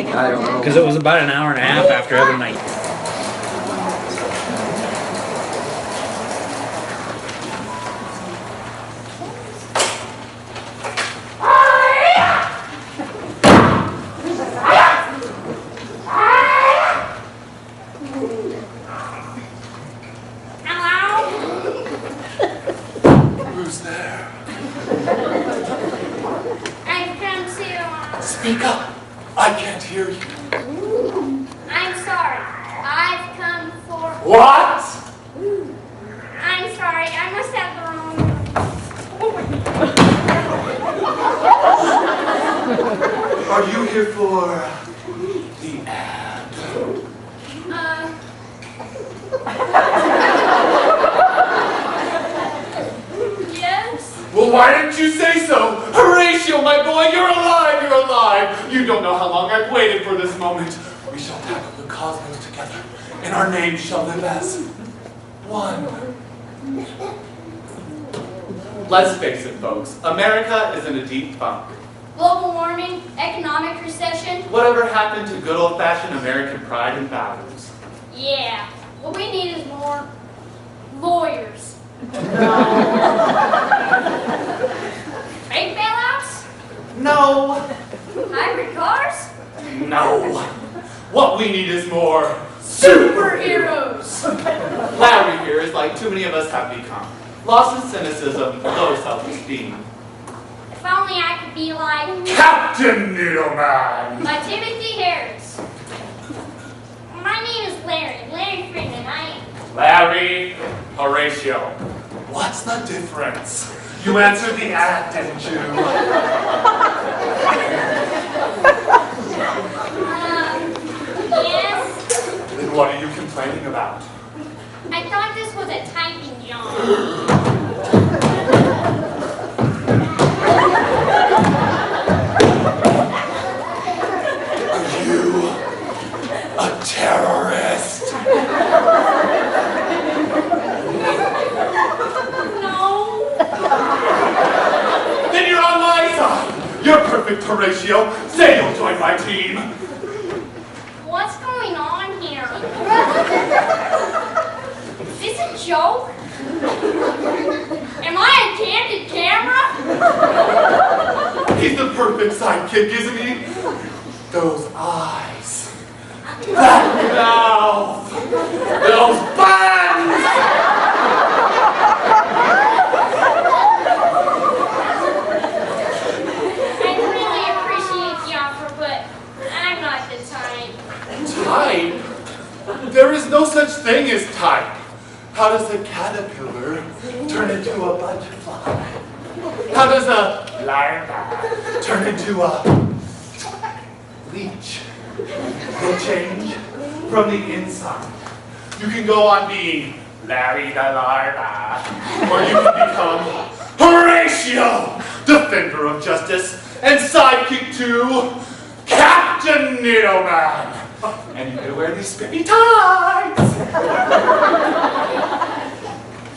I don't know. Because it was about an hour and a half after every night. Who's there? I've come to... Speak up. I can't hear you. I'm sorry. I've come for... What? I'm sorry. I must have the wrong... Are you here for the ad? Yes? Well, why didn't you say so? Horatio, my boy, you're alive, you're alive. You don't know how long I've waited for this moment. We shall tackle the cosmos together, and our names shall live as one. Let's face it, folks. America is in a deep funk. Global warming, economic recession. Whatever happened to good old-fashioned American pride and values? Yeah. What we need is more lawyers. Fake bailouts? No. Hybrid cars? No. What we need is more Superheroes! Larry here is like too many of us have become. Lost in cynicism, low self-esteem. If only I could be like... Captain Needleman! Like Timothy Harris. My name is Larry. Larry Freeman. Larry Horatio. What's the difference? You answered the ad, didn't you? Yes? Then what are you complaining about? I thought this was a typing job. Are you a terrorist? No. Then you're on my side. You're perfect, Horatio. Say you'll join my team. What's going on here? Is this a joke? Am I a candid camera? He's the perfect sidekick, isn't he? Those eyes. That mouth. Those buns. I really appreciate the offer, but I'm not the type. Type? There is no such thing as type. How does a caterpillar turn into a butterfly? How does a larva turn into a leech? They change from the inside. You can go on being Larry the larva, or you can become Horatio, defender of justice, and sidekick to Captain Needleman. And you can wear these spiffy ties.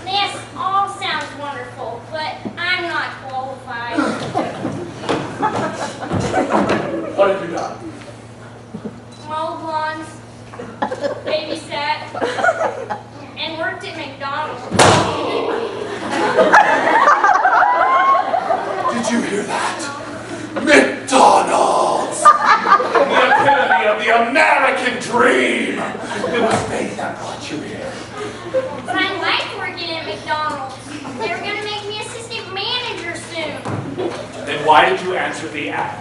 This all sounds wonderful, but I'm not qualified. What have you done? Mowed lawns, babysat, and worked at McDonald's. Did you hear that? McDonald's! The epitome of the American dream! It was fate that brought you here. But I liked working at McDonald's. They were going to make me assistant manager soon. Then why did you answer the ad?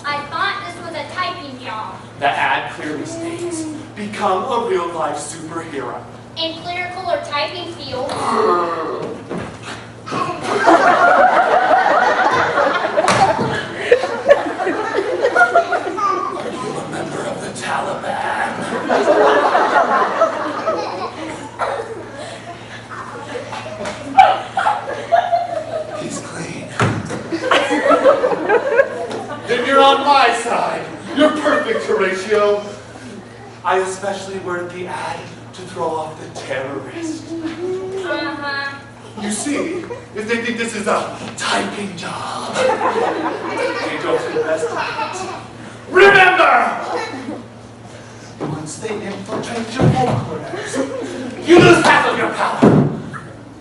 I thought this was a typing job. The ad clearly states, become a real-life superhero. In clerical or typing fields. Are you a member of the Taliban? He's clean. Then you're on my side. You're perfect, Horatio. I especially worded the ad to throw off the terrorist. Uh-huh. You see, if they think this is a typing job, they don't investigate. Remember, once they infiltrate your headquarters, you lose half of your power.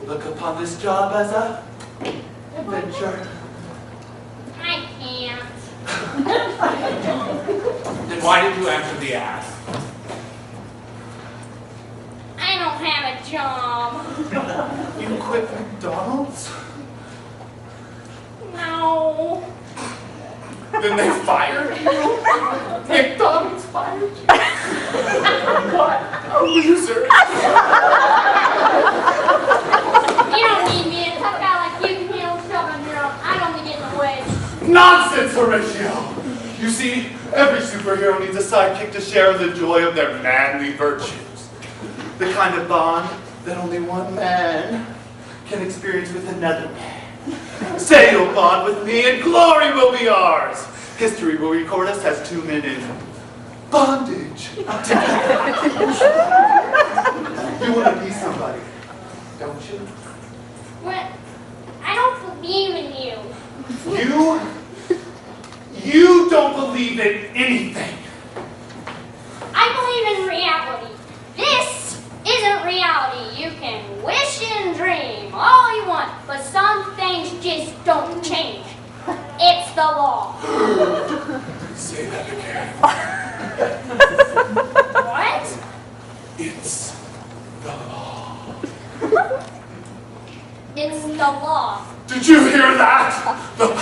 Look upon this job as a adventure. I can't. Then why did you answer the ask? I don't have a job. You quit McDonald's? No. Then they fired you? McDonald's fired you? What a loser. You don't need me. A tough guy like you can handle stuff on your own. I don't get in the way. Nonsense, Horatio! You see, every superhero needs a sidekick to share the joy of their manly virtues. The kind of bond that only one man can experience with another man. Say you'll bond with me and glory will be ours. History will record us as two men in bondage. You want to be somebody, don't you? What? I don't believe in you. You don't believe in anything. I believe in reality. This isn't reality. You can wish and dream all you want, but some things just don't change. It's the law. Say that again. What? It's the law. It's the law. Did you hear that? The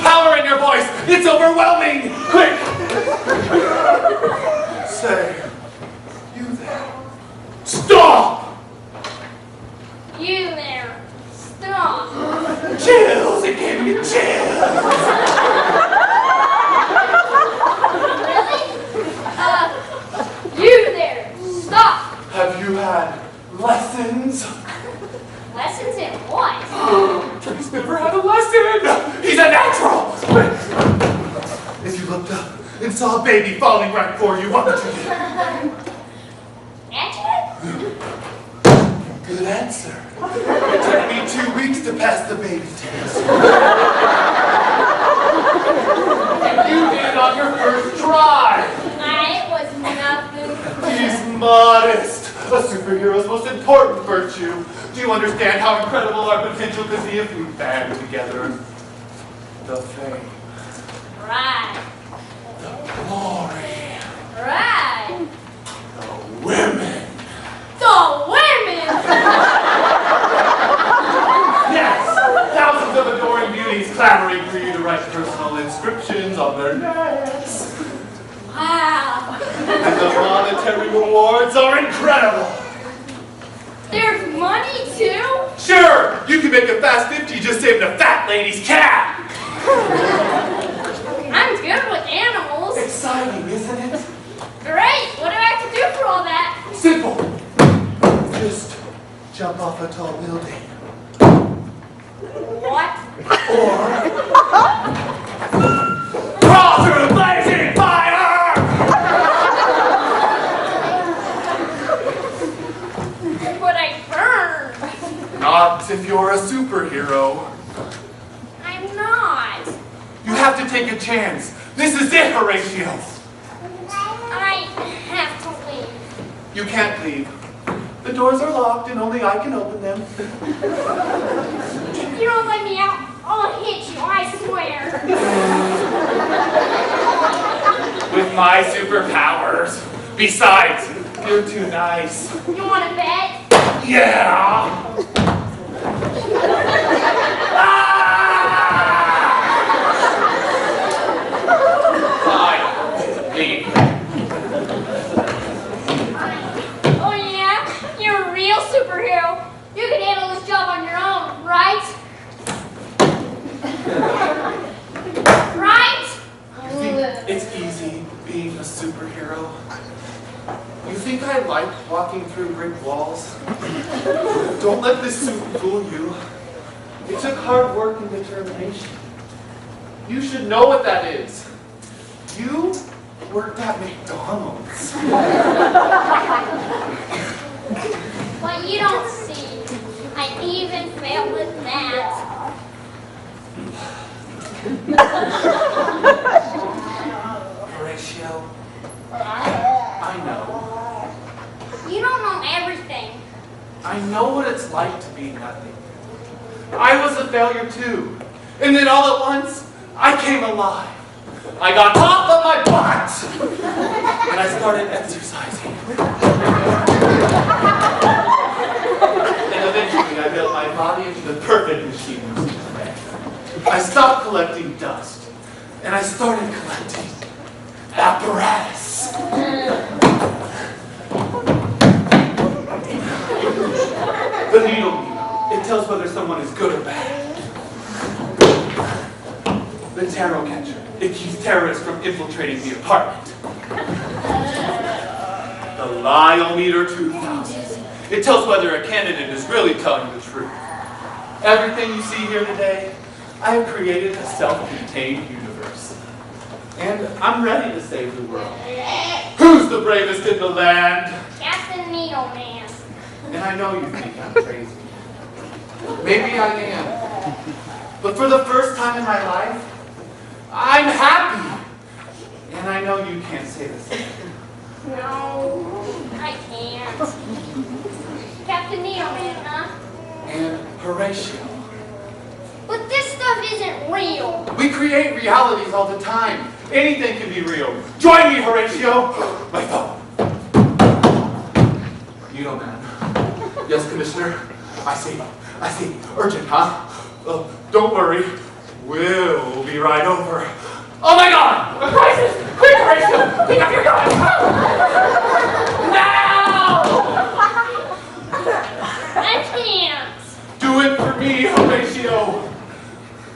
power in your voice. It's overwhelming. Quick. Say, you there. Stop. You there. Stop. Chills. It gave me chills. Really? You there. Stop. Have you had lessons? Lessons in what? He's never had a lesson. He's a natural. If you looked up and saw a baby falling right for you, what would you do? Natural? Good answer. It took me 2 weeks to pass the baby test. And you did it on your first try. It was nothing. He's modest. A superhero's most important virtue. Do you understand how incredible our potential could be if we band together? The fame, Right. the glory, Right. the women. The women! Yes, thousands of adoring beauties clamoring for you to write personal inscriptions on their necks. Wow. And the monetary rewards are incredible. There's money too? Sure, you can make a fast 50 just saving a fat lady's cat. I'm good with animals. Exciting, isn't it? Great. What do I have to do for all that? Simple. Just jump off a tall building. What? Or crawl through blazing fire! Would I burn? Not if you're a superhero. I'm not. You have to take a chance. This is it, Horatio. I have to leave. You can't leave. The doors are locked and only I can open them. If you don't let me out, I'll hit you, I swear. With my superpowers. Besides, you're too nice. You want to bet? Yeah! Fine. Leave. Oh yeah? You're a real superhero. You can handle this job on your own, right? Right? It's easy being a superhero. You think I like walking through brick walls? Don't let this suit fool you. It took hard work and determination. You should know what that is. You worked at McDonald's. What you don't see. I even failed with that. Horatio, I know. You don't know everything. I know what it's like to be nothing. I was a failure too. And then all at once, I came alive. I got off of my butt. And I started exercising. And eventually, I built my body into the perfect machine you see today. I stopped collecting dust. And I started collecting apparatus. The needle, it tells whether someone is good or bad. The tarot catcher, it keeps terrorists from infiltrating the apartment. The Liometer 2000, it tells whether a candidate is really telling the truth. Everything you see here today, I have created a self-contained universe. And I'm ready to save the world. Who's the bravest in the land? Captain Needleman. And I know you think I'm crazy. Maybe I am. But for the first time in my life, I'm happy. And I know you can't say the same. No, I can't. Captain Needleman, huh? And Horatio. But this stuff isn't real. We create realities all the time. Anything can be real. Join me, Horatio. My phone. Needleman. Yes, Commissioner. I see. Urgent, huh? Don't worry. We'll be right over. Oh my God! A crisis! Quick, Horatio! Pick up your gun! Now! I can't. Do it for me, Horatio.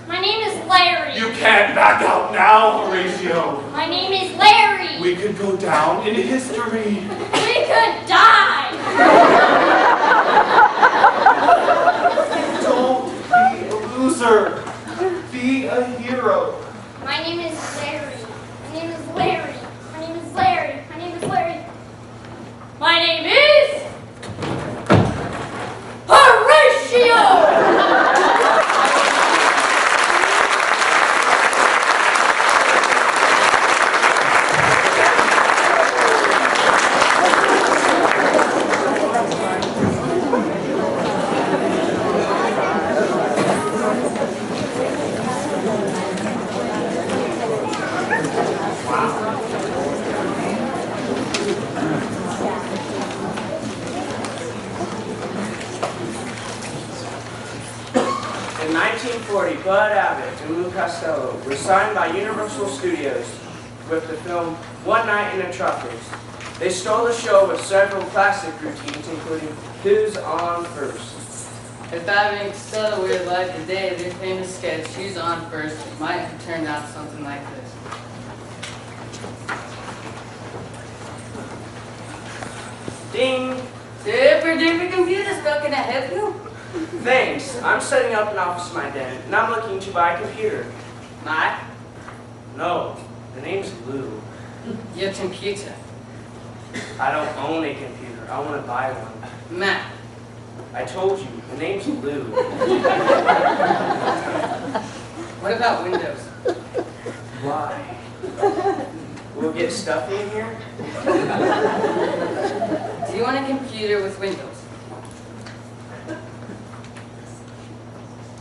My name is Larry. You can't back out now, Horatio. My name is Larry. We could go down in history. We could die. Don't be a loser. Be a hero. My name is Larry. My name is Larry. My name is Larry. My name is Larry. My name is Horatio. In 1940, Bud Abbott and Lou Costello were signed by Universal Studios with the film One Night in the Tropics. They stole the show with several classic routines, including Who's On First? If that makes so weird like the day of their famous sketch, Who's On First, it might have turned out something like this. Ding! Super duper computer spell, can I help you? Thanks. I'm setting up an office in my den, and I'm looking to buy a computer. Matt, No, the name's Lou. your computer. I don't own a computer. I want to buy one. Matt, I told you, the name's Lou. what about Windows? Why? We'll get stuff in here? Do you want a computer with Windows?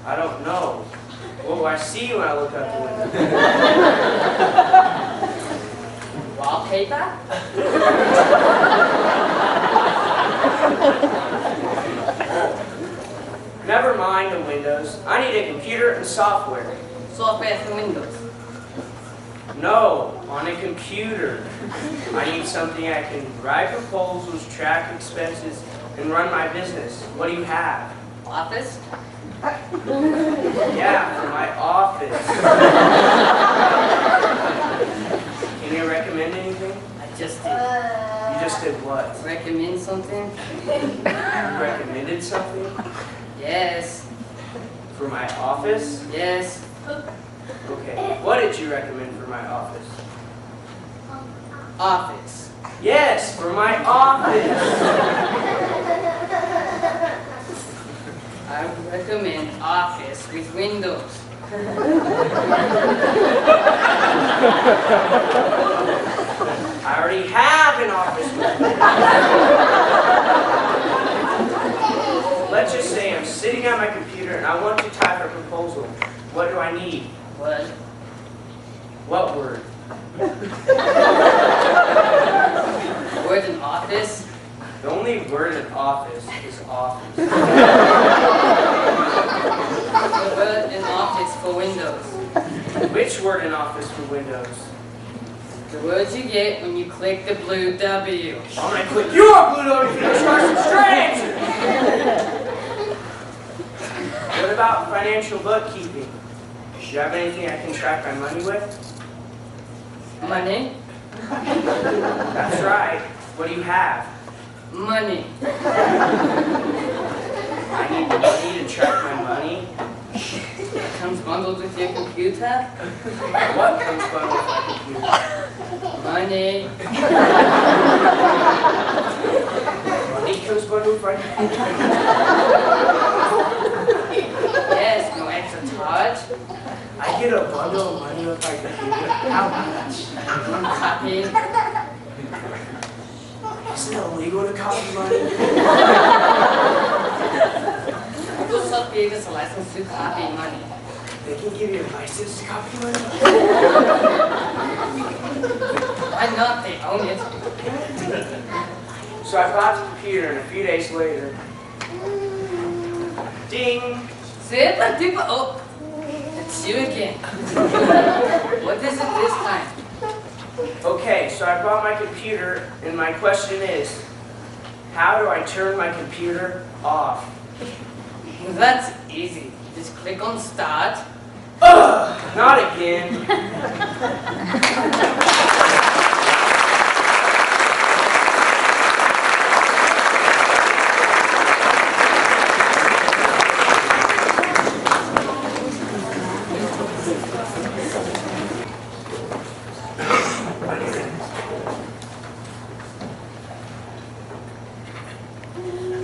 I don't know. What do I see when I look out the window? Wallpaper? Never mind the windows. I need a computer and software. Software for Windows. No, on a computer. I need something I can write proposals, track expenses, and run my business. What do you have? Office? Yeah, for my office. Can you recommend anything? I just did. You just did what? Recommend something? You recommended something? Yes. For my office? Yes. Okay. What did you recommend for my office? Office. Yes, for my office. I recommend Office with Windows. I already have an office I need? What? What word? Word in office? The only word in office is office. The word in office for Windows. Which word in office for Windows? The words you get when you click the blue W. I'm gonna click your blue notification straight. What about financial bookkeeping? Do you have anything I can track my money with? Money? That's right. What do you have? Money. I need money to track my money. It comes bundled with your computer. What comes bundled with my computer? Money. Money comes bundled with my computer. Yes, no extra charge. I get a bundle of money with my computer. How much? One copy. Is it illegal to copy money? Those some gave us a license to copy money. They can give you a license to copy money? Why not? They own it. So I bought the computer, and a few days later, ding! Super duper. Oh, it's you again. What is it this time? Okay, so I bought my computer, and my question is, how do I turn my computer off? Well, that's easy. Just click on start. Ugh! Not again.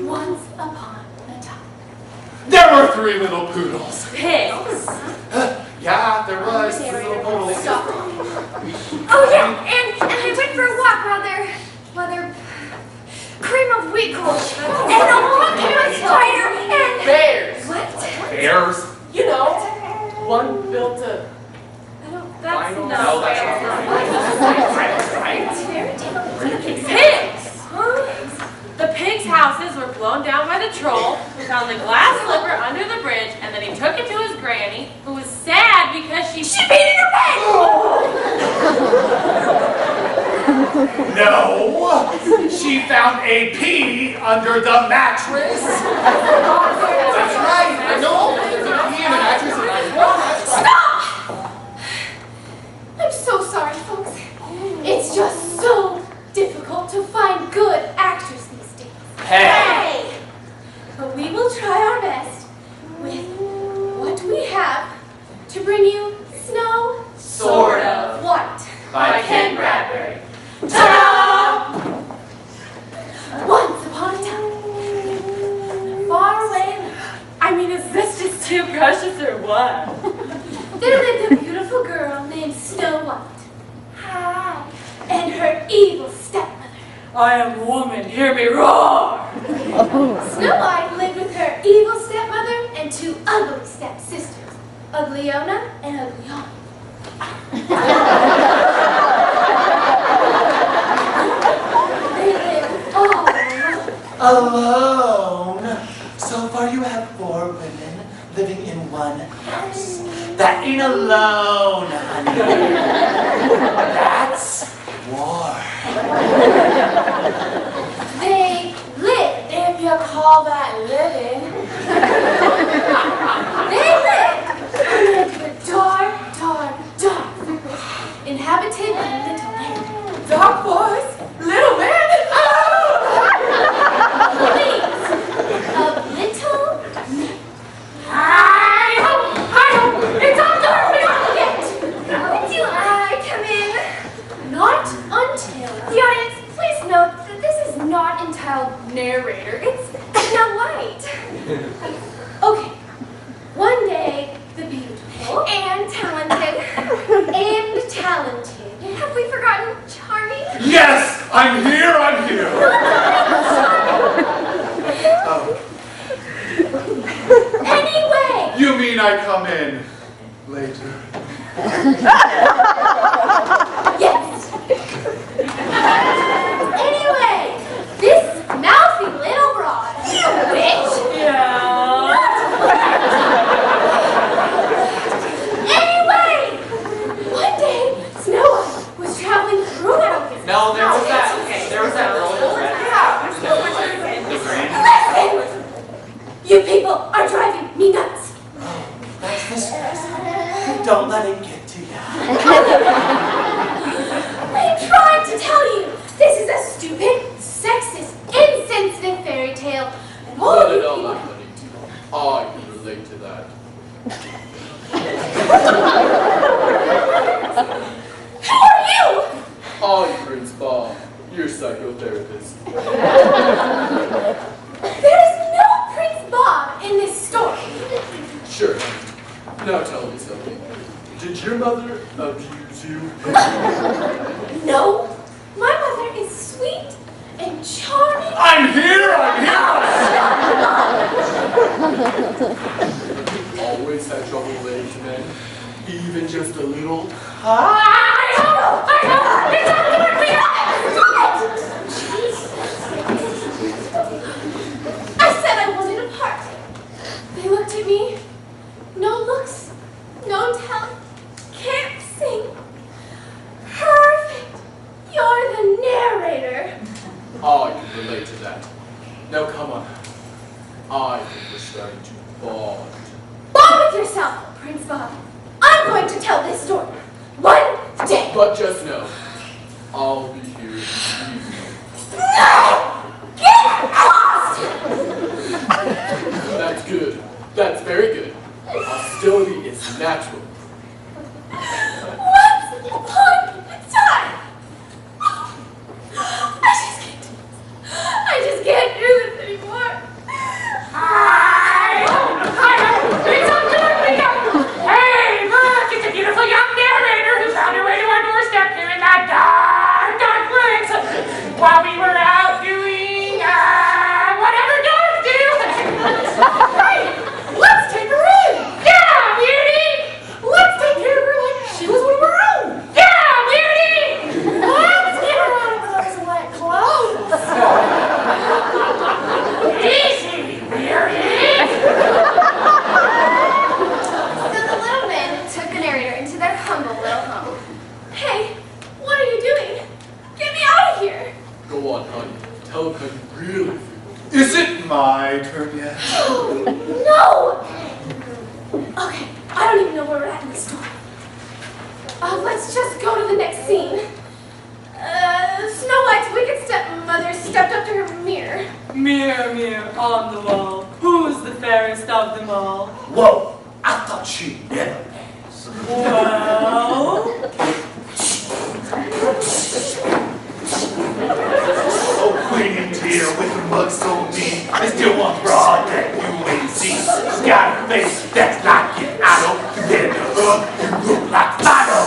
Once upon a time. There were 3 little poodles. Pigs. Yeah, there was 3 little poodles. Stop. Oh yeah, and they went for a walk while their cream of wheat cold. And along came a spider and Bears. what? Bears? You know, one built a. That's No, not that's fair. not Pigs! The pigs' houses were blown down by the troll, who found the glass slipper under the bridge, and then he took it to his granny, who was sad because she peed in her bed! No! She found a pea under the mattress! That's right! No! There's a pea in the mattress and I know that's right. Stop! I'm so sorry, folks. It's just so difficult to find good actors these days. Hey! But we will try our best with what we have to bring you Snow Sort of. White By Ken Bradbury. Ta-da! Once upon a time, far away, I mean, is this just too precious or what? there lived a beautiful girl named Snow White. Hi. And her evil stepmother. I am woman, hear me roar! Snow White lived with her evil stepmother and 2 ugly stepsisters, Ugliona and Ugliana. They lived all alone. Alone. So far you have 4 women living in one house. That ain't alone, honey. That's war. They lived, if you call that living. They lived in the dark, dark, dark, inhabited little land. Dark boys, little men. Please, of little men. Hi-ho, it's all dark beyond yet. When do I come in? Not until. The audience, please note that this is not entitled narrator. It's Snow White. Okay. One day, the beautiful and talented Have we forgotten charming? Yes! I'm here! I'm here! Oh, Anyway. You mean I come in later. Yes. Anyway, this mouthy little broad, you witch. Yeah. Anyway, one day Snow White was traveling through the mountains. No, there was that girl in the red. Listen! You people are driving me nuts. That's the stress. Don't let it get to you. I'm trying to tell you, this is a stupid, sexist, insensitive fairy tale. And all Not you at all, people... my buddy. I can relate to that. Who are you? I'm Prince Bob, your psychotherapist. There's no Prince Bob in this story. Sure. Now tell me something. Did your mother abuse you? No, my mother is sweet and charming. I'm here! Always had trouble relating to men, even just a little. I said I wanted a part. They looked at me. No looks, no talent, can't sing. Perfect. You're the narrator. I can relate to that. Now come on. I think we're starting to bond. Bond with yourself, Prince Bob. I'm going to tell this story. One day. But just know, I'll be here to see you. No! Get lost! That's good. That's very good. Hostility is natural. Once upon a time. I just can't do this anymore. Hey, look, it's a beautiful young narrator who found her way to our doorstep here in that dark woods while we were out doing, whatever dogs do. Hey, let's take her in. Yeah, Weirdy! Let's take care of her like she was one of our own. Yeah, Weirdy! Let's get her out of those wet clothes. Easy, Weirdy! So the little men took the narrator into their humble little home. Hey, what are you doing? Get me out of here. Go on, honey. Tell them how you really feel. Is it my turn yet? No! Okay, I don't even know where we're at in the story. Let's just go to the next scene. Snow White's wicked stepmother stepped up to her mirror. Mirror, mirror on the wall, who's the fairest of them all? Whoa! I thought she never passed. Well, Oh, queen and tear with the mug so deep. There's still one broad that you ain't seen. She's got a face that's like an idol. Together up, you look like Fido.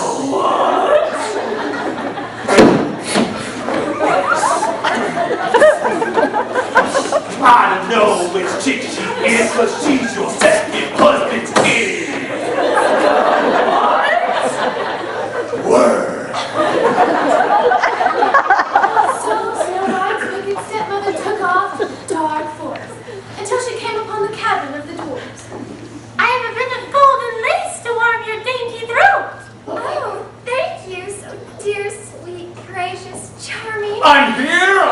I don't know which chick she is, but she's your second husband's kid. Word. So Snow White's wicked stepmother took off to the dark forest until she came upon the cabin of the dwarves. I have a bit of golden lace to warm your dainty throat. Oh, thank you, so dear, sweet, gracious, charming. I'm here.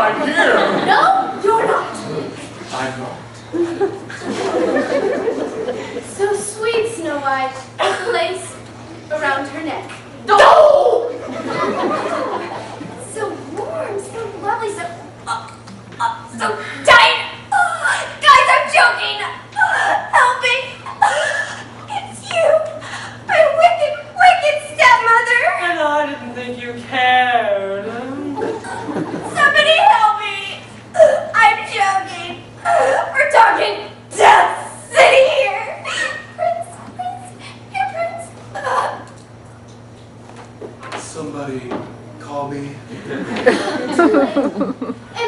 No, you're not. I'm not. So sweet, Snow White, with the lace around her neck. No! So warm, so lovely, so tight. Guys, I'm joking. Help me. It's you, my wicked, wicked stepmother. and I didn't think you cared. Somebody help me. I'm joking. We're talking Death City here. Prince, here, Prince. Somebody call me. And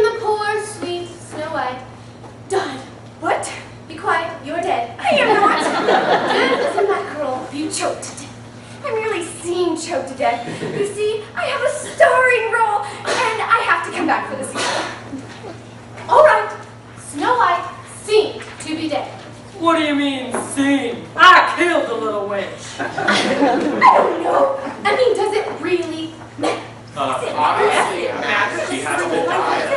the poor, sweet Snow White died. What? Be quiet. You're dead. I am not. Good as a mackerel. You choked dead. You see, I have a starring role, and I have to come back for the sequel. All right, Snow White seemed to be dead. What do you mean, seen? I killed the little witch. I don't know. I mean, does it really matter? Obviously, she hasn't been died.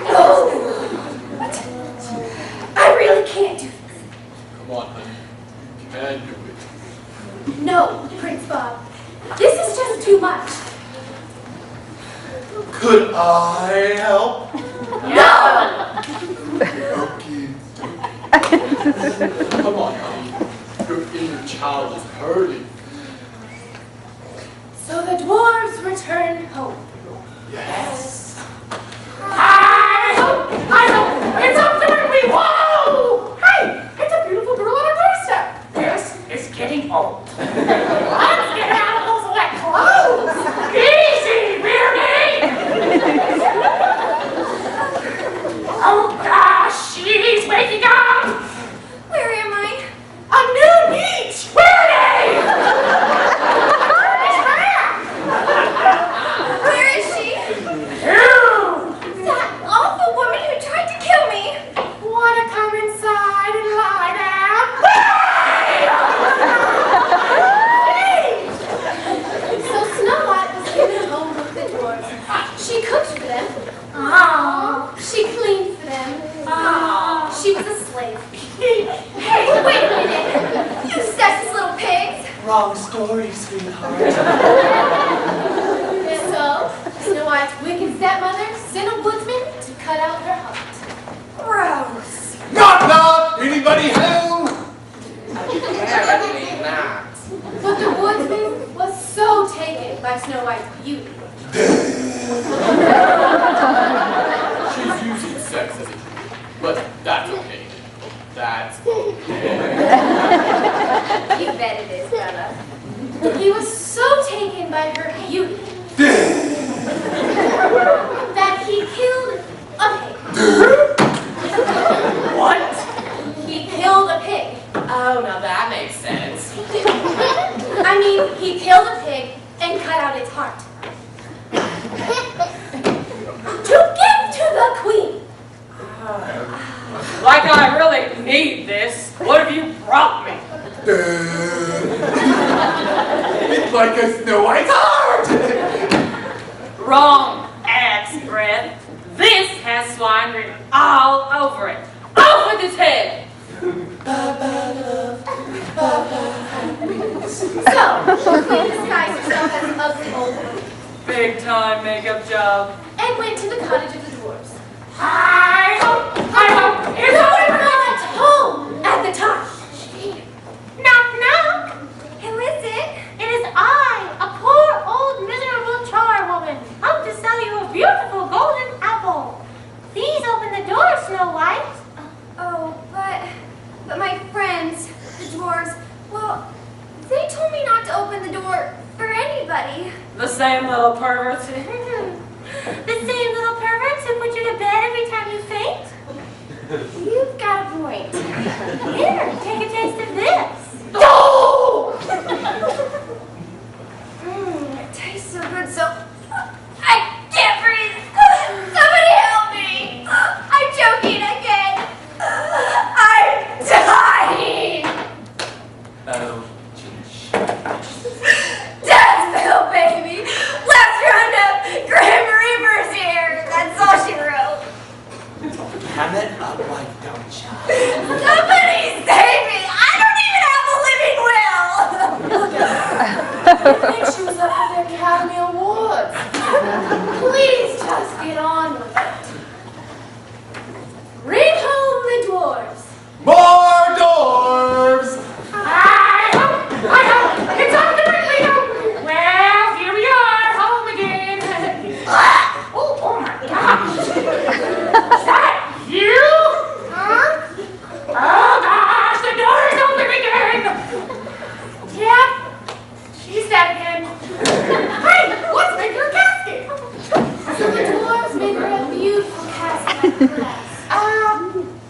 No! What? I really can't do this. Come on, honey. You can do it. No, Prince Bob. This is just too much. Could I help? No! Okay. Come on, honey. Your inner child is hurting. So the dwarves return home. Yes. I hope it's up there and we whoa! Hey, it's a beautiful girl on our doorstep. This is getting old. Let's get out of those wet clothes. Easy, Beardy! Oh gosh, she's waking up. Where am I? A new beach, Beardy! Where is she? That awful woman who tried to kill me. Wanna come inside and lie down? So Snow White was given home with the dwarves. She cooked for them. She cleaned for them. She was a slave. Hey, wait a minute. You sexist little pigs. Wrong story, sweetheart. So, Snow White's wicked stepmother sent a woodsman to cut out her heart. Gross. Knock, knock! Anybody home? Apparently not. But the woodsman was so taken by Snow White's beauty. She's using sex as a tool, but that's okay. That's okay. You bet it is, brother. He was so taken by her beauty that he killed a pig. What? He killed a pig. Oh, now that makes sense. I mean, he killed a pig and cut out its heart. To give to the queen. Like I really need this. What have you brought me? It's like a Snow White's heart! Wrong, axe breath. This has swine written all over it. Off with his head! So, the queen disguised herself as an ugly old woman Big time makeup job. and went to the cottage of the dwarves. I hope it's They over. were not home at the time. Knock, knock. Who is it? It is I, a poor old miserable charwoman. Come to sell you a beautiful golden apple. Please open the door, Snow White. Oh, but my friends, the dwarves, well, they told me not to open the door for anybody. The same little perverts. The same little perverts who put you to bed every time you faint? You've got a point. Here, take a taste of this. It tastes so good, so I can't breathe. Somebody help me. I'm choking again. I'm dying. Oh, Deathville, baby. Let's round up Grim Reaper's here. That's all she wrote. Ham it up, why don't ya? Somebody save me. I don't even have a living will. I think she was up for the Academy Awards. Please just get on with it. Bring home the dwarves. More dwarves! I hope it's on the window. Well, here we are, home again. Oh my gosh. Is that you? Huh? Oh gosh, the door is open again. Yep, she's dead again. Hey, let's make her a casket. So the dwarves made her a beautiful castle out of glass.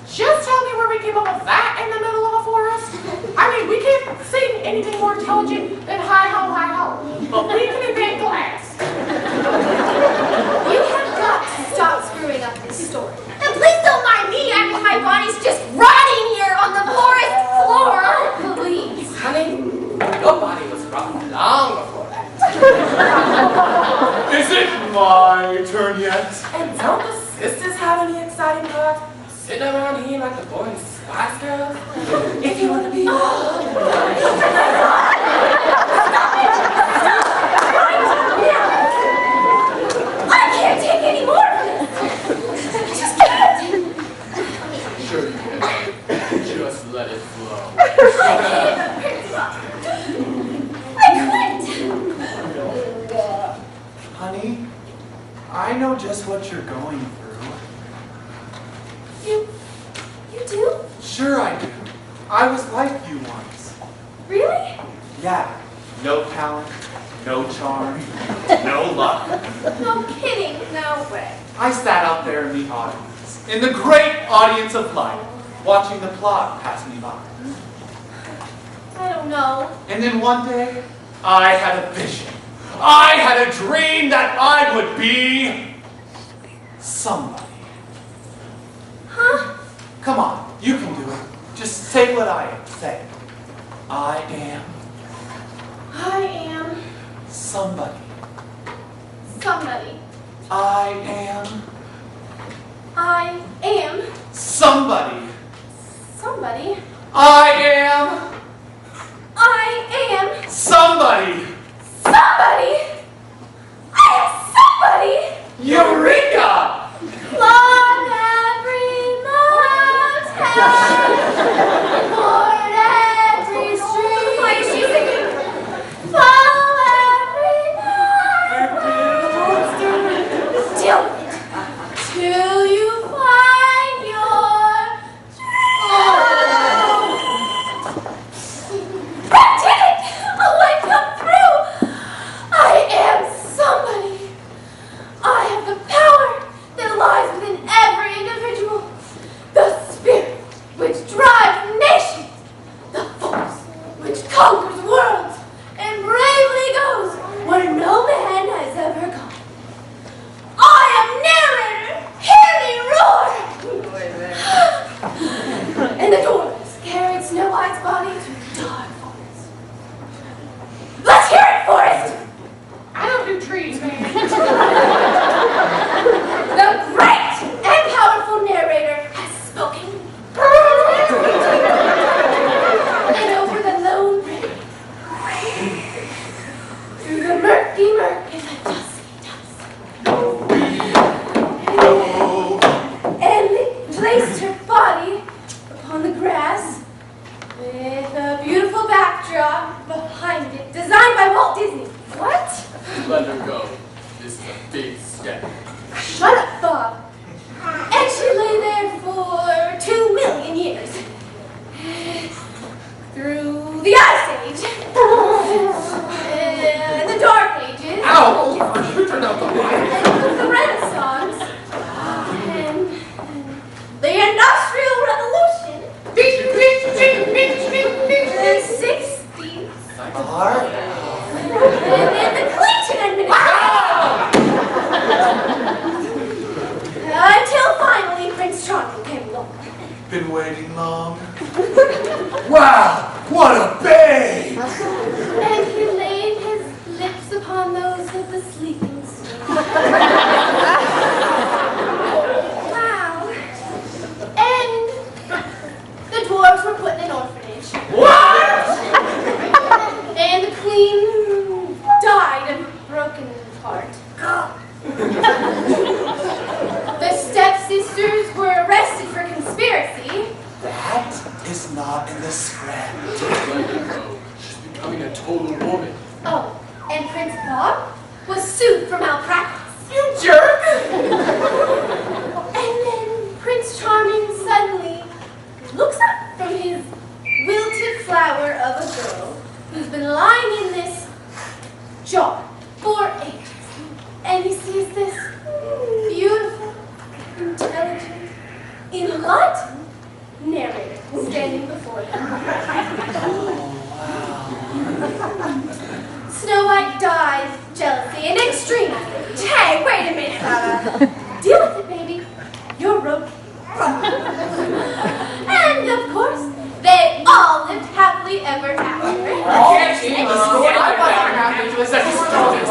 Just tell me where we came up with that in the middle of a forest. I mean, we can't sing anything more intelligent than hi ho my turn yet? And don't the sisters have any exciting part? Sitting around here like the boy and Spice Girls? If you want to be I can't take any more of this. I just can't. Sure you can. Just let it flow. I quit. Honey, I know just what you're going through. You do? Sure I do. I was like you once. Really? Yeah, no talent, no charm, no luck. No kidding. No way. I sat out there in the audience, in the great audience of life, watching the plot pass me by. I don't know. And then one day, I had a vision. I had a dream that I would be Somebody. Huh? Come on, you can do it. Just say what I am. Say, I am I am somebody. somebody. I am I am somebody. somebody. I am I am somebody. somebody. I am somebody. Eureka! Climb every mountain, board every street. Why is she singing? Follow every night. Deal with it till you find your dream. I did it! Oh, I come through. I am somebody. I have the power that lies within every individual, the spirit which drives nations, the force which conquers worlds and bravely goes where no man has ever gone. I am narrator, hear me roar! And the dwarves carried Snow White's body to the dark forest. Let's hear it, Forest! I don't do trees, man. The great and powerful narrator has spoken. And over the lone prairie, through the murky murk and the dusky dust. And they placed her body upon the grass with a beautiful backdrop behind it, designed by Walt Disney. What? Let her go. This is a big step. Shut up, Bob. And she lay there for 2 million years. Through the Ice Age. And the Dark Ages. Ow! You turned out the light. And the Renaissance. And the Industrial Revolution. The 60s. And then the Clinton administration. Until finally Prince Charming came along. Been waiting long. Wow, what a babe! And he laid his lips upon those of the sleeping snow. Wow. And the dwarves were put in an orphanage. What? And the queen died of a broken heart. The stepsisters were arrested for conspiracy. That is not in the script. Let her go. She's becoming a total woman. Oh, and Prince Bob was sued for malpractice. You jerk! And then Prince Charming suddenly looks up from his wilted flower of a girl who's been lying in this jar for ages. And he sees this beautiful, intelligent, enlightened narrator standing before him. Snow White dies of jealousy and extreme rage. Hey, wait a minute. Deal with it, baby. You're broken. And of course, they all lived happily ever after. I can't see the story. I wasn't happy to listen to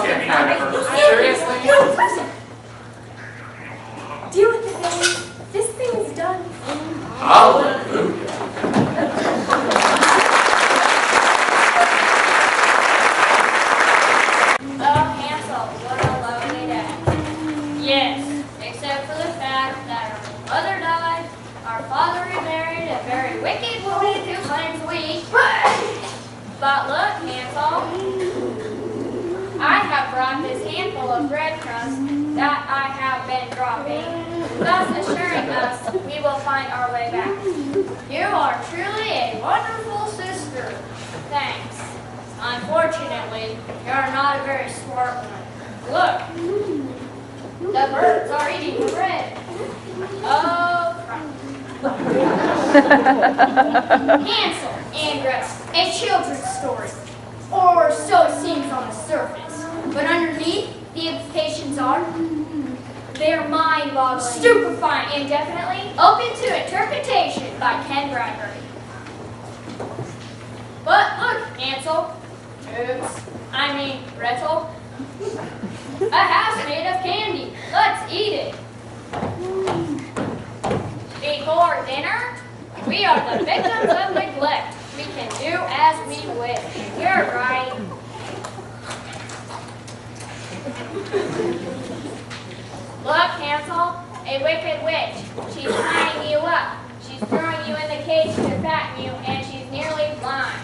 standing out of her. Seriously? You Yes, except for the fact that our mother died, our father remarried a very wicked woman who claims we. But look, Hansel, I have brought this handful of breadcrumbs that I have been dropping, thus assuring us we will find our way back. You are truly a wonderful sister. Thanks. Unfortunately, you are not a very smart one. Look, the birds are eating the bread. Oh, crap. Hansel and Gretel, a children's story. Or so it seems on the surface. But underneath, the implications are they're mind-boggling, stupefying, indefinitely open to interpretation by Ken Bradbury. But look, Hansel. Gretel. A house made of candy. Let's eat it. Before dinner, we are the victims of neglect. We can do as we wish. You're right. Look, Hansel, a wicked witch. She's tying you up. She's throwing you in the cage to fatten you, and she's nearly blind.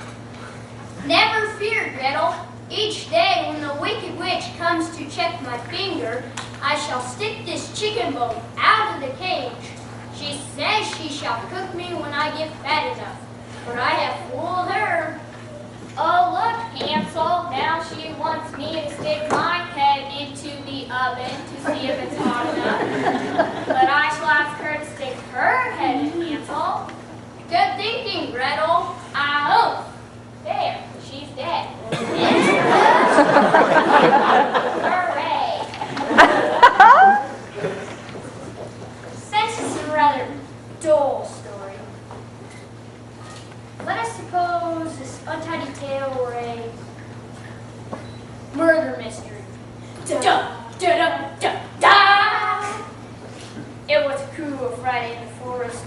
Never fear, Gretel. Each day when the wicked witch comes to check my finger, I shall stick this chicken bone out of the cage. She says she shall cook me when I get fat enough, but I have fooled her. Oh, look, Hansel, now she wants me to stick my head into the oven to see if it's hot enough. But I shall ask her to stick her head in, Hansel. Good thinking, Gretel. Oh, there, she's dead. Hooray! This is a rather dull story. Let us suppose this untidy tale were a murder mystery. Dun, dun, dun, dun, dun. It was a cool Friday in the forest.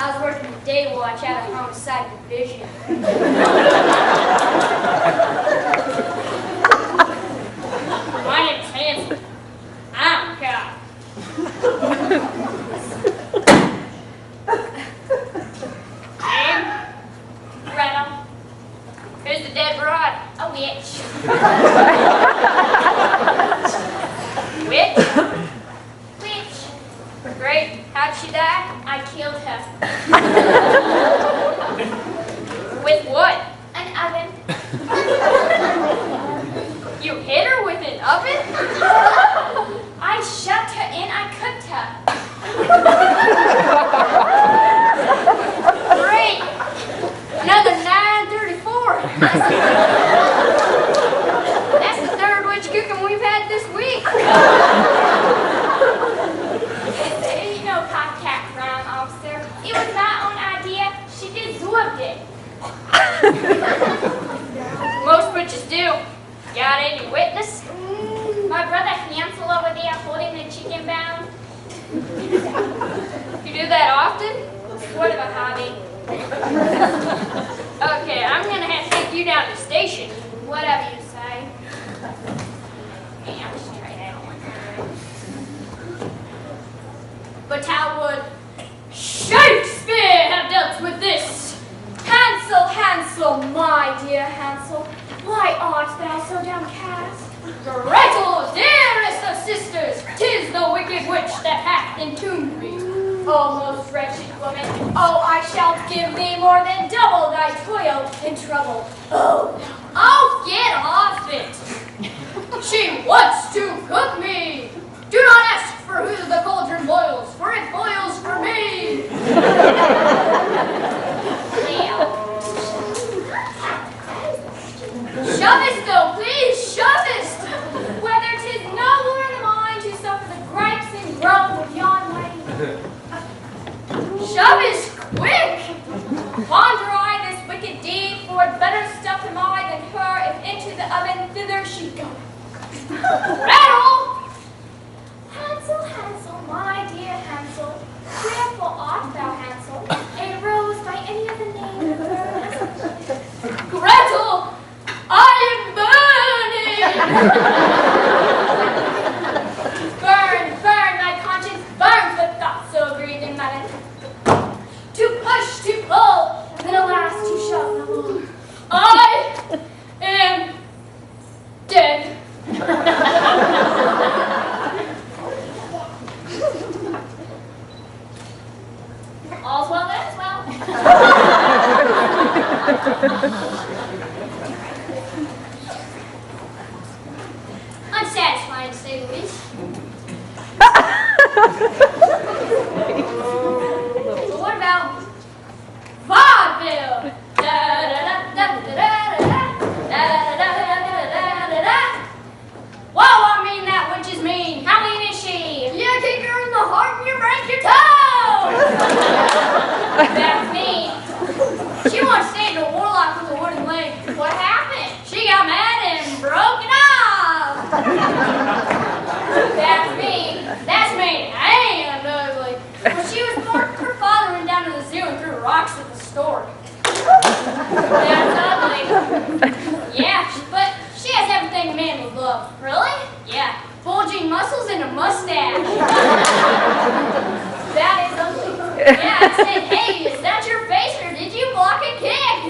I was working the day watch out of homicide division. My name's Hansel. I'm a cop. And Gretel. Who's the dead broad? A witch. Witch? Witch. Great. How'd she die? I killed her. With what? An oven. You hit her with an oven? I shoved her in, I cooked her. Great. Another 934. That's the third witch cooking we've had this week. You know, Copcat Crime Officer. It was my own idea. She deserved it. Most witches do. Got any witness? My brother Hansel over there holding the chicken bound. You do that often? Sort of a hobby. Okay, I'm gonna have to take you down to the station. Whatever you say. Yeah, I'm just trying that one. But how would Shakespeare have dealt with this? Hansel, Hansel, my dear Hansel, why art thou so downcast? Gretel, dearest of sisters, 'tis the wicked witch that hath entombed me. O most wretched woman, oh, I shall give thee more than double thy toil and trouble. Oh, get off it. She wants to cook me. Do not ask for who the cauldron boils, for it boils for me. Shovest, though, please, shovest. Whether 'tis nobler than mine to suffer the gripes and groans of yon lady. Shovest, quick. Ponder I this wicked deed, for better stuff am I than her, if into the oven thither she goeth. Rattle! Hansel, Hansel, my dear Hansel, wherefore art thou, Hansel, a rose by any other name than hers? Gretel! I am burning! satisfying to say the least. But what about vaudeville? Whoa, I mean that witch is mean. How mean is she? If you kick her in the heart and you break your toe! That's mean. She once stayed in a warlock with a wooden leg. What happened? She got mad and broke it off! That's mean. That's mean. And ugly. When she was born, her father went down to the zoo and threw rocks at the store. That's ugly. Yeah, but she has everything a man would love. Really? Yeah. Bulging muscles and a mustache. That is ugly. Yeah, I said, hey, is that your face or did you block a kick?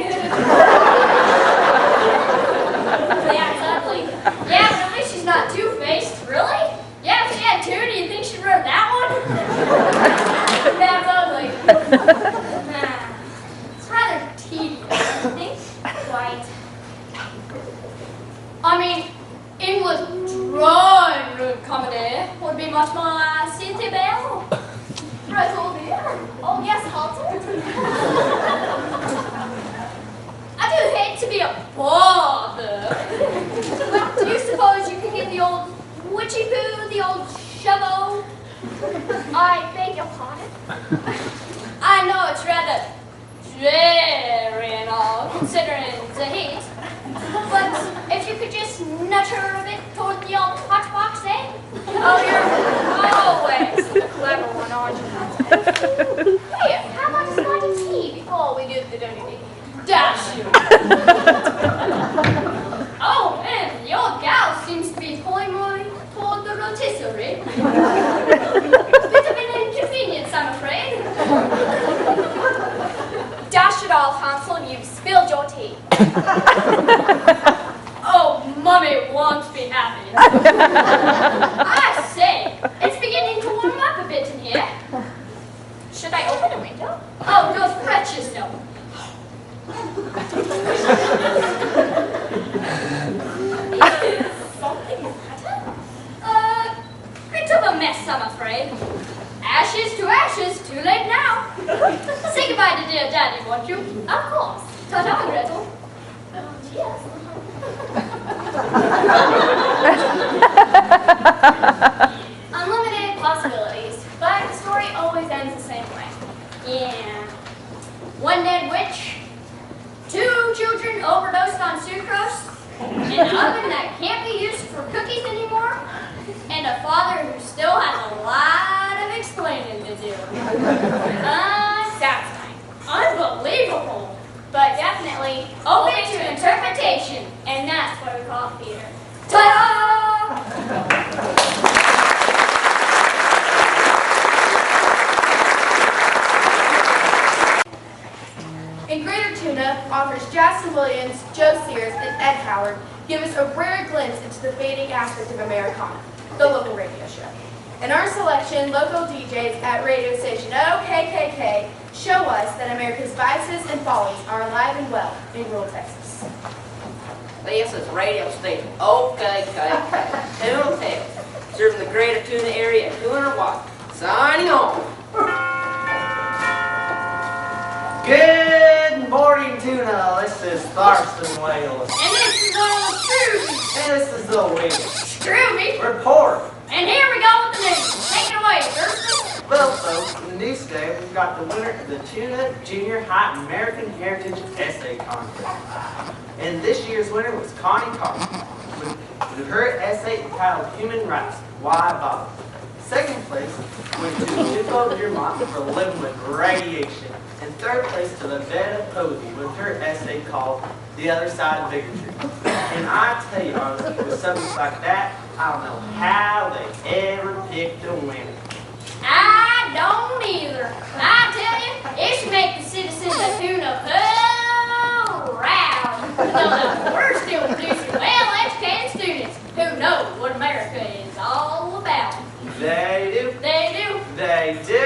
That's ugly. Yeah, but at least she's not two-faced. Really? Yeah, if she had two, do you think she'd rub that one? That's ugly. It's rather tedious, I think. Quite. I mean, English drawing room comedy would be much more city belle. Brazil beer. Oh yes, Halter. I do hate to be a bother. But do you suppose you could get the old witchy poo, the old shovel? I beg your pardon? I know it's rather dreary and all, considering the heat. But if you could just nudge her a bit toward the old hot box, eh? Oh, you're always the clever one, aren't you? Here, how about a slight of tea before we do the dirty dash you? Oh, and the old gal seems to be pulling more toward the rotisserie. Bit of an inconvenience, I'm afraid. Dash it all, Hansel, you've spilled your tea. Oh, Mummy won't be happy. I say, it's beginning to warm up a bit in here. Should I open a window? Oh, don't fret yourself. Is something the matter? Bit of a mess, I'm afraid. Ashes to ashes, too late now. Say goodbye to dear Daddy, won't you? Of course. Ta-ta, Gretel. Yes. Unlimited possibilities, but the story always ends the same way. Yeah. One dead witch, two children overdosed on sucrose, an oven that can't be used for cookies anymore, and a father who still has a lot of explaining to do. Unsatisfying. Unbelievable. But definitely open to interpretation. And that's what we call theater. Ta-da! In Greater Tuna offers Jackson Williams, Joe Sears, and Ed Howard give us a rare glimpse into the fading aspect of Americana, the local radio show. In our selection, local DJs at radio station OKKK show us that America's vices and follies are alive and well in rural Texas. This is radio station OKKK, Tuna Tales, serving the Greater Tuna area at 200 watts. Signing on. Good morning, Tuna. This is Thurston Wales. And this is all Scrooby. And this is the Wheel. Scrooby. Report. And here we go with the news. Take it away, Thurston. Well, folks, in the news today, we've got the winner of the Tuna Junior High American Heritage Essay Contest. And this year's winner was Connie Carter with her essay entitled Human Rights, Why Bother? Second place went to Tupelo, Vermont for living with radiation. And third place to Lavetta Posey with her essay called The Other Side of Bigotry. And I tell you honestly, with subjects like that, I don't know how they ever picked a winner. I don't either. I tell you, it should make the citizens of Tuna proud. So that we're still producing well-educated students who know what America is all about. They do. They do. They do.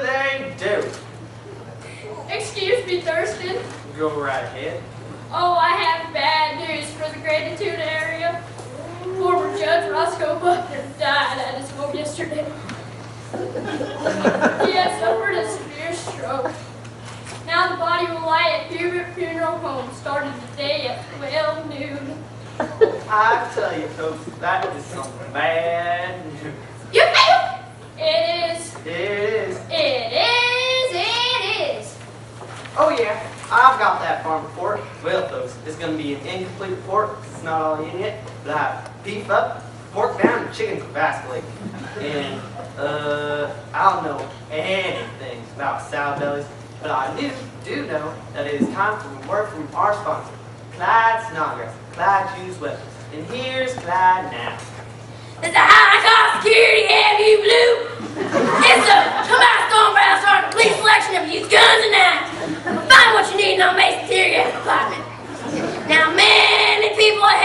They do. Excuse me, Thurston. Go right ahead. Oh, I have bad news for the Greater Tuna area. Former Judge Russell Roscoe Buckner died at his home yesterday. He had suffered a severe stroke. Now the body will lie at Hubert Funeral Home starting today at 12 noon. I tell you, folks, that is some bad news. You fail! It is. It is. It is. It is. Oh yeah, I've got that farm report. Well, folks, it's going to be an incomplete report because it's not all in yet. But I have beef up, pork down, and chicken vastly. And, I don't know anything about sow bellies, but I do know that it is time for a word from our sponsor, Clyde Snodgrass, Clyde Hughes Weapons. And here's Clyde now. It's a high-cost security heavy blue. It's a combined stone barrel sergeant complete selection of used guns and knives. Find what you need in our base interior department. Now, many people are